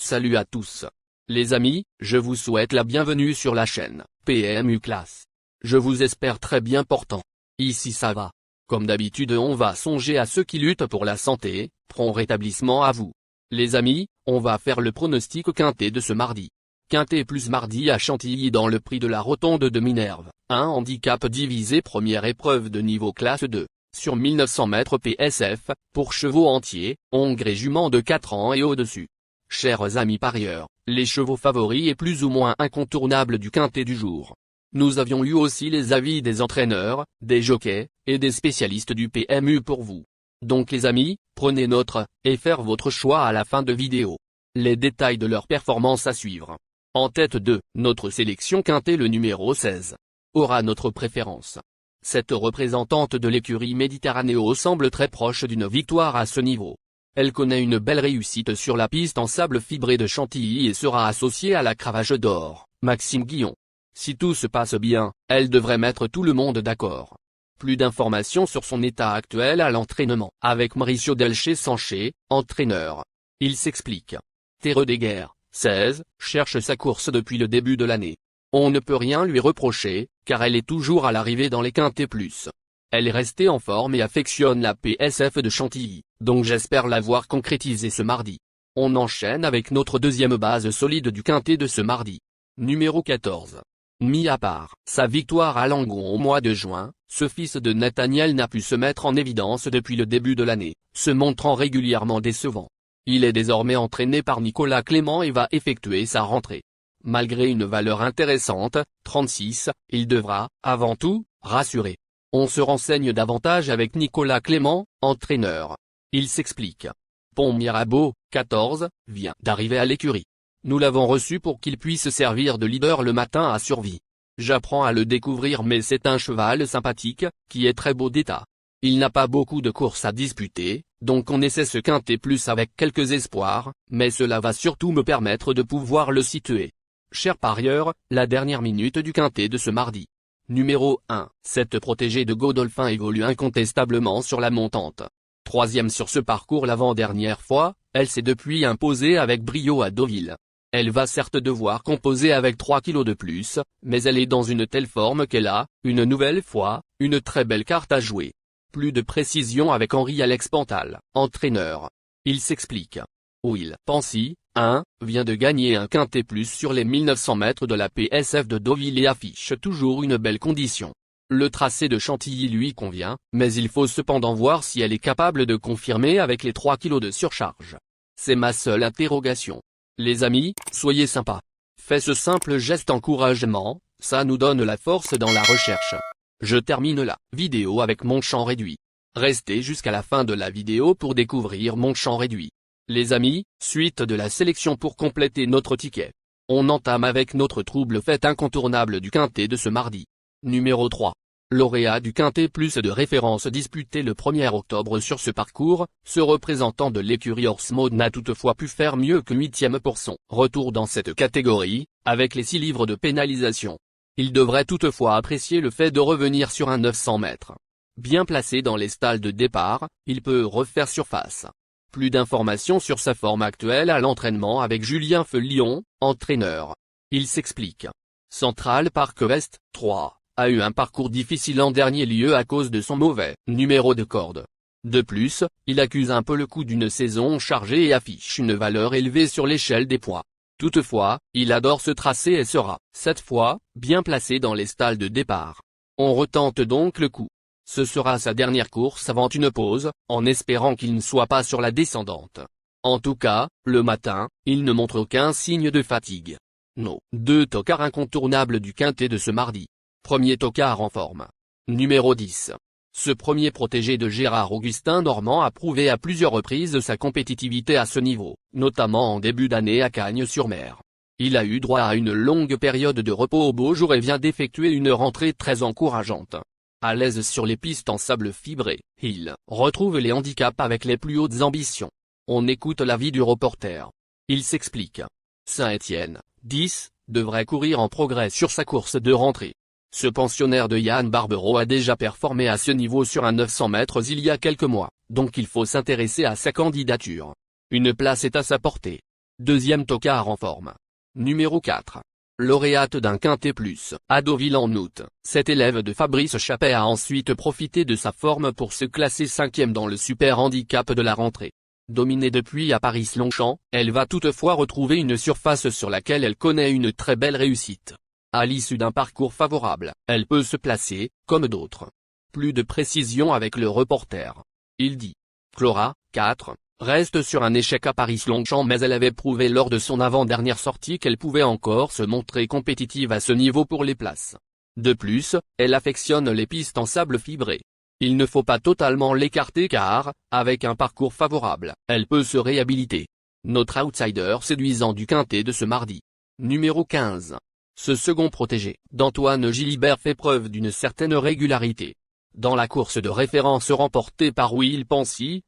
Salut à tous. Les amis, je vous souhaite la bienvenue sur la chaîne PMU Classe. Je vous espère très bien portant. Ici ça va. Comme d'habitude on va songer à ceux qui luttent pour la santé, prompt rétablissement à vous. Les amis, on va faire le pronostic quintet de ce mardi. Quintet plus mardi à Chantilly dans le prix de la rotonde de Minerve, un handicap divisé première épreuve de niveau classe 2, sur 1900 mètres PSF, pour chevaux entiers, hongres et juments de 4 ans et au-dessus. Chers amis parieurs, les chevaux favoris et plus ou moins incontournables du quintet du jour. Nous avions eu aussi les avis des entraîneurs, des jockeys, et des spécialistes du PMU pour vous. Donc les amis, prenez note, et faire votre choix à la fin de vidéo. Les détails de leur performance à suivre. En tête de notre sélection quintet, le numéro 16 aura notre préférence. Cette représentante de l'écurie Méditerranéo semble très proche d'une victoire à ce niveau. Elle connaît une belle réussite sur la piste en sable fibré de Chantilly et sera associée à la cravache d'or, Maxime Guillon. Si tout se passe bien, elle devrait mettre tout le monde d'accord. Plus d'informations sur son état actuel à l'entraînement, avec Mauricio Delché-Sanché, entraîneur. Il s'explique. Terreux des guerres, 16, cherche sa course depuis le début de l'année. On ne peut rien lui reprocher, car elle est toujours à l'arrivée dans les quintets plus. Elle est restée en forme et affectionne la PSF de Chantilly, donc j'espère la voir concrétiser ce mardi. On enchaîne avec notre deuxième base solide du quintet de ce mardi. Numéro 14. Mis à part sa victoire à Langon au mois de juin, ce fils de Nathaniel n'a pu se mettre en évidence depuis le début de l'année, se montrant régulièrement décevant. Il est désormais entraîné par Nicolas Clément et va effectuer sa rentrée. Malgré une valeur intéressante, 36, il devra, avant tout, rassurer. On se renseigne davantage avec Nicolas Clément, entraîneur. Il s'explique. Pont Mirabeau, 14, vient d'arriver à l'écurie. Nous l'avons reçu pour qu'il puisse servir de leader le matin à Survie. J'apprends à le découvrir mais c'est un cheval sympathique, qui est très beau d'état. Il n'a pas beaucoup de courses à disputer, donc on essaie ce quintet plus avec quelques espoirs, mais cela va surtout me permettre de pouvoir le situer. Chers parieurs, la dernière minute du quintet de ce mardi. Numéro 1, cette protégée de Godolphin évolue incontestablement sur la montante. Troisième sur ce parcours l'avant-dernière fois, elle s'est depuis imposée avec brio à Deauville. Elle va certes devoir composer avec 3 kilos de plus, mais elle est dans une telle forme qu'elle a, une nouvelle fois, une très belle carte à jouer. Plus de précision avec Henri-Alex Pantal, entraîneur. Il s'explique. Will Pansy, 1, vient de gagner un quintet plus sur les 1900 mètres de la PSF de Deauville et affiche toujours une belle condition. Le tracé de Chantilly lui convient, mais il faut cependant voir si elle est capable de confirmer avec les 3 kilos de surcharge. C'est ma seule interrogation. Les amis, soyez sympas. Faites ce simple geste encouragement, ça nous donne la force dans la recherche. Je termine la vidéo avec mon champ réduit. Restez jusqu'à la fin de la vidéo pour découvrir mon champ réduit. Les amis, suite de la sélection pour compléter notre ticket. On entame avec notre trouble fête incontournable du quintet de ce mardi. Numéro 3. Lauréat du quintet plus de référence disputé le 1er octobre sur ce parcours, ce représentant de l'écurie Horse Mode n'a toutefois pu faire mieux que 8e pour son retour dans cette catégorie, avec les 6 livres de pénalisation. Il devrait toutefois apprécier le fait de revenir sur un 900 mètres. Bien placé dans les stalles de départ, il peut refaire surface. Plus d'informations sur sa forme actuelle à l'entraînement avec Julien Feuillon, entraîneur. Il s'explique. Central Park West, 3, a eu un parcours difficile en dernier lieu à cause de son mauvais numéro de corde. De plus, il accuse un peu le coup d'une saison chargée et affiche une valeur élevée sur l'échelle des poids. Toutefois, il adore ce tracé et sera, cette fois, bien placé dans les stalles de départ. On retente donc le coup. Ce sera sa dernière course avant une pause, en espérant qu'il ne soit pas sur la descendante. En tout cas, le matin, il ne montre aucun signe de fatigue. Nos 2 tocards incontournables du quintet de ce mardi. Premier tocard en forme. Numéro 10. Ce premier protégé de Gérard Augustin Normand a prouvé à plusieurs reprises sa compétitivité à ce niveau, notamment en début d'année à Cagnes-sur-Mer. Il a eu droit à une longue période de repos au beau jour et vient d'effectuer une rentrée très encourageante. À l'aise sur les pistes en sable fibré, il retrouve les handicaps avec les plus hautes ambitions. On écoute l'avis du reporter. Il s'explique. Saint-Étienne, 10, devrait courir en progrès sur sa course de rentrée. Ce pensionnaire de Yann Barbero a déjà performé à ce niveau sur un 900 mètres il y a quelques mois, donc il faut s'intéresser à sa candidature. Une place est à sa portée. Deuxième tocard en forme. Numéro 4. Lauréate d'un quintet plus, à Deauville en août, cette élève de Fabrice Chappet a ensuite profité de sa forme pour se classer 5e dans le super handicap de la rentrée. Dominée depuis à Paris-Longchamp, elle va toutefois retrouver une surface sur laquelle elle connaît une très belle réussite. À l'issue d'un parcours favorable, elle peut se placer, comme d'autres. Plus de précision avec le reporter. Il dit. Clara, 4, reste sur un échec à Paris-Longchamp, mais elle avait prouvé lors de son avant-dernière sortie qu'elle pouvait encore se montrer compétitive à ce niveau pour les places. De plus, elle affectionne les pistes en sable fibré. Il ne faut pas totalement l'écarter car, avec un parcours favorable, elle peut se réhabiliter. Notre outsider séduisant du quintet de ce mardi. Numéro 15. Ce second protégé, d'Antoine Gilibert, fait preuve d'une certaine régularité. Dans la course de référence remportée par Will Pansy,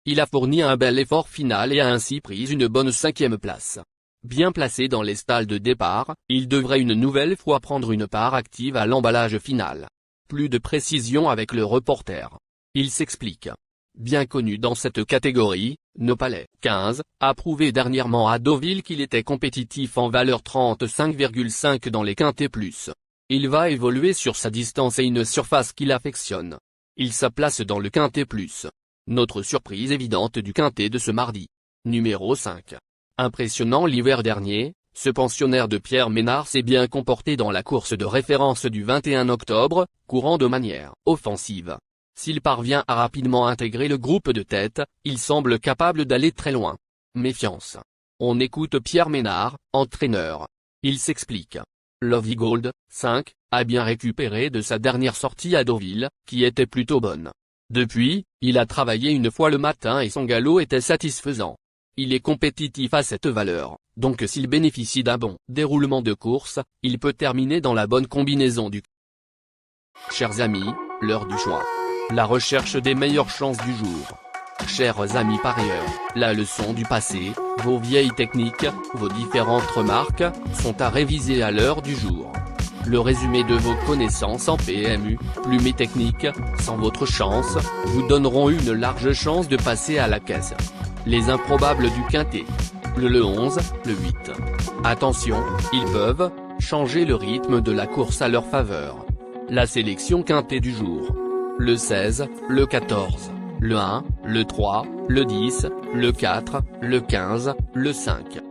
il a fourni un bel effort final et a ainsi pris une bonne 5e place. Bien placé dans les stalles de départ, il devrait une nouvelle fois prendre une part active à l'emballage final. Plus de précision avec le reporter. Il s'explique. Bien connu dans cette catégorie, Nopalais, 15, a prouvé dernièrement à Deauville qu'il était compétitif en valeur 35,5 dans les quintets plus. Il va évoluer sur sa distance et une surface qu'il affectionne. Il se place dans le quintet plus. Notre surprise évidente du quintet de ce mardi. Numéro 5. Impressionnant l'hiver dernier, ce pensionnaire de Pierre Ménard s'est bien comporté dans la course de référence du 21 octobre, courant de manière offensive. S'il parvient à rapidement intégrer le groupe de tête, il semble capable d'aller très loin. Méfiance. On écoute Pierre Ménard, entraîneur. Il s'explique. Lovely Gold, 5, a bien récupéré de sa dernière sortie à Deauville, qui était plutôt bonne. Depuis, il a travaillé une fois le matin et son galop était satisfaisant. Il est compétitif à cette valeur, donc s'il bénéficie d'un bon déroulement de course, il peut terminer dans la bonne combinaison du. Chers amis, l'heure du choix. La recherche des meilleures chances du jour. Chers amis parieurs, la leçon du passé, vos vieilles techniques, vos différentes remarques, sont à réviser à l'heure du jour. Le résumé de vos connaissances en PMU, plumes et techniques, sans votre chance, vous donneront une large chance de passer à la caisse. Les improbables du quintet. Le 11, le 8. Attention, ils peuvent changer le rythme de la course à leur faveur. La sélection quintet du jour. Le 16, le 14, le 1, le 3, le 10, le 4, le 15, le 5.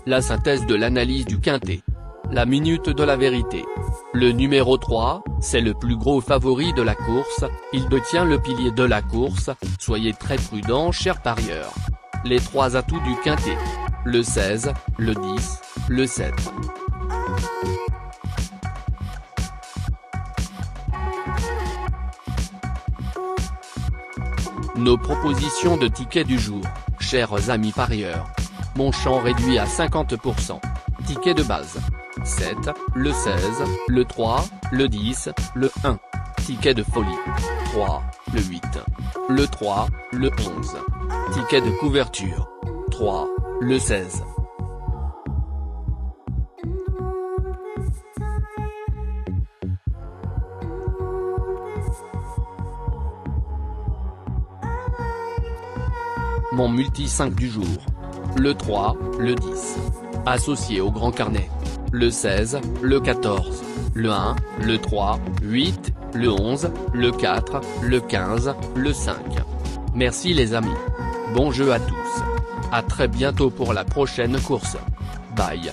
La synthèse de l'analyse du quintet. La minute de la vérité. Le numéro 3, c'est le plus gros favori de la course, il détient le pilier de la course, soyez très prudents chers parieurs. Les 3 atouts du quintet. Le 16, le 10, le 7. Nos propositions de tickets du jour, chers amis parieurs. Mon champ réduit à 50%. Ticket de base. 7, le 16, le 3, le 10, le 1. Ticket de folie. 3, le 8, le 3, le 11. Ticket de couverture. 3, le 16. Mon multi 5 du jour. Le 3, le 10. Associé au grand carnet. Le 16, le 14, le 1, le 3, 8, le 11, le 4, le 15, le 5. Merci les amis. Bon jeu à tous. À très bientôt pour la prochaine course. Bye.